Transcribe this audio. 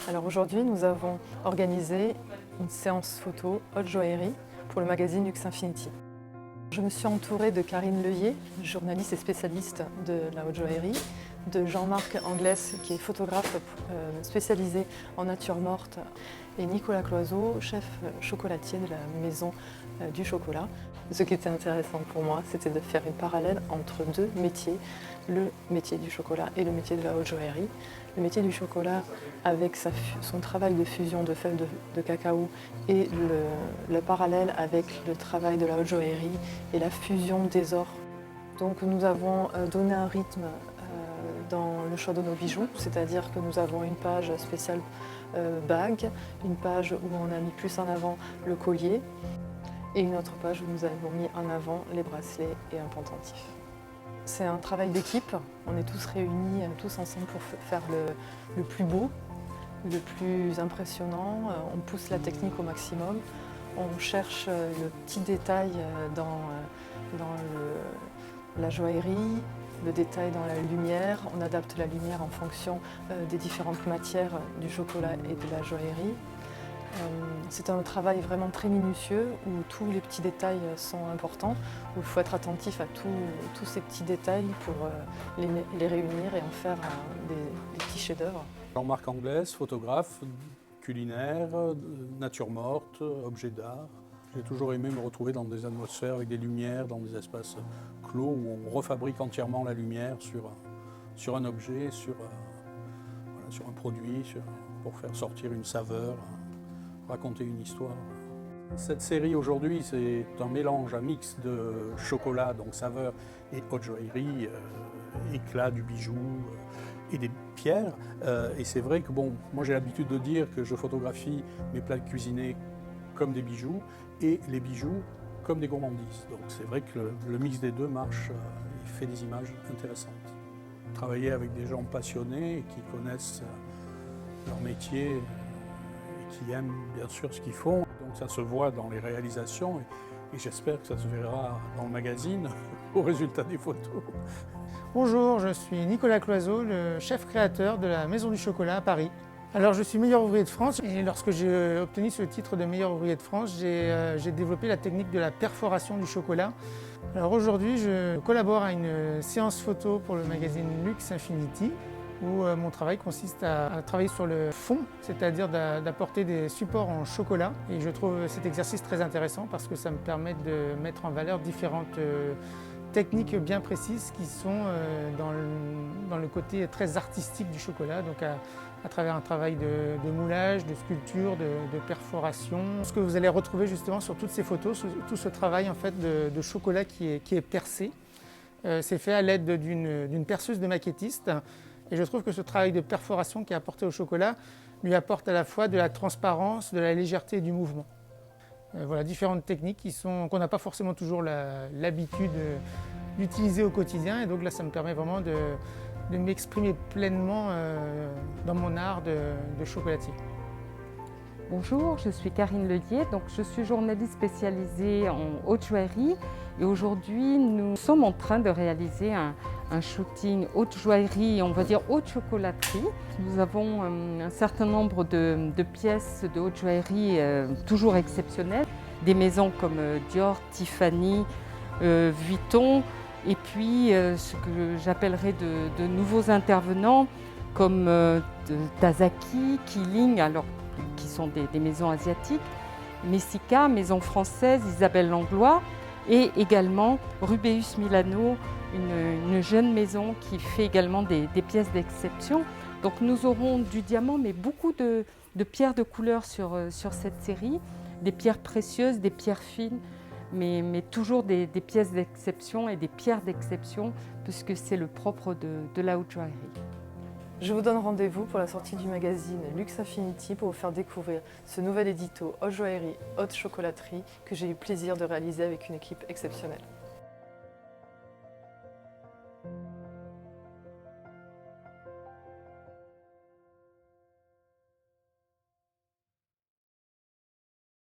Alors aujourd'hui, nous avons organisé une séance photo haute joaillerie pour le magazine Luxe Infinity. Je me suis entourée de Karine Lehier, journaliste et spécialiste de la haute joaillerie, de Jean-Marc Anglès, qui est photographe spécialisé en nature morte, et Nicolas Cloiseau, chef chocolatier de la maison du chocolat. Ce qui était intéressant pour moi, c'était de faire une parallèle entre deux métiers, le métier du chocolat et le métier de la haute joaillerie. Le métier du chocolat avec son travail de fusion de fèves de cacao et le parallèle avec le travail de la haute joaillerie et la fusion des ors. Donc nous avons donné un rythme dans le choix de nos bijoux, c'est-à-dire que nous avons une page spéciale bague, une page où on a mis plus en avant le collier et une autre page où nous avons mis en avant les bracelets et un pendentif. C'est un travail d'équipe, on est tous réunis, tous ensemble pour faire le plus beau, le plus impressionnant, on pousse la technique au maximum, on cherche le petit détail dans la joaillerie, le détail dans la lumière, on adapte la lumière en fonction des différentes matières du chocolat et de la joaillerie. C'est un travail vraiment très minutieux où tous les petits détails sont importants, où il faut être attentif à tous ces petits détails pour les réunir et en faire des petits chefs-d'œuvre. Jean-Marc Anglès, photographe, culinaire, nature morte, objet d'art. J'ai toujours aimé me retrouver dans des atmosphères avec des lumières, dans des espaces clos où on refabrique entièrement la lumière sur un objet, sur un produit, pour faire sortir une saveur, raconter une histoire. Cette série aujourd'hui, c'est un mélange, un mix de chocolat, donc saveur, et haute joaillerie, éclat du bijou et des pierres. Et c'est vrai que moi j'ai l'habitude de dire que je photographie mes plats cuisinés comme des bijoux et les bijoux comme des gourmandises. Donc c'est vrai que le mix des deux marche et fait des images intéressantes. Travailler avec des gens passionnés et qui connaissent leur métier et qui aiment bien sûr ce qu'ils font. Donc ça se voit dans les réalisations et j'espère que ça se verra dans le magazine au résultat des photos. Bonjour, je suis Nicolas Cloiseau, le chef créateur de la Maison du Chocolat à Paris. Alors je suis meilleur ouvrier de France et lorsque j'ai obtenu ce titre de meilleur ouvrier de France, j'ai développé la technique de la perforation du chocolat. Alors aujourd'hui, je collabore à une séance photo pour le magazine Luxe Infinity où mon travail consiste à travailler sur le fond, c'est-à-dire d'apporter des supports en chocolat. Et je trouve cet exercice très intéressant parce que ça me permet de mettre en valeur différentes techniques bien précises qui sont dans le côté très artistique du chocolat, donc à travers un travail de moulage, de sculpture, de perforation. Ce que vous allez retrouver justement sur toutes ces photos, tout ce travail en fait de chocolat qui est percé, c'est fait à l'aide d'une perceuse de maquettiste. Et je trouve que ce travail de perforation qui est apporté au chocolat lui apporte à la fois de la transparence, de la légèreté et du mouvement. Voilà, différentes techniques qu'on n'a pas forcément toujours l'habitude d'utiliser au quotidien. Et donc là, ça me permet vraiment de m'exprimer pleinement dans mon art de chocolatier. Bonjour, je suis Karine Lehier, donc je suis journaliste spécialisée en haute joaillerie et aujourd'hui nous sommes en train de réaliser un shooting haute joaillerie, on va dire haute chocolaterie. Nous avons un certain nombre de pièces de haute joaillerie toujours exceptionnelles, des maisons comme Dior, Tiffany, Vuitton et puis ce que j'appellerais de nouveaux intervenants comme Tazaki, Qeeling, qui sont des maisons asiatiques, Messika, maison française, Isabelle Langlois et également Rubeus Milano, une jeune maison qui fait également des pièces d'exception. Donc nous aurons du diamant mais beaucoup de pierres de couleur sur cette série, des pierres précieuses, des pierres fines, mais toujours des pièces d'exception et des pierres d'exception puisque c'est le propre de la haute joaillerie. Je vous donne rendez-vous pour la sortie du magazine Luxe Infinity pour vous faire découvrir ce nouvel édito haute joaillerie, haute chocolaterie que j'ai eu plaisir de réaliser avec une équipe exceptionnelle.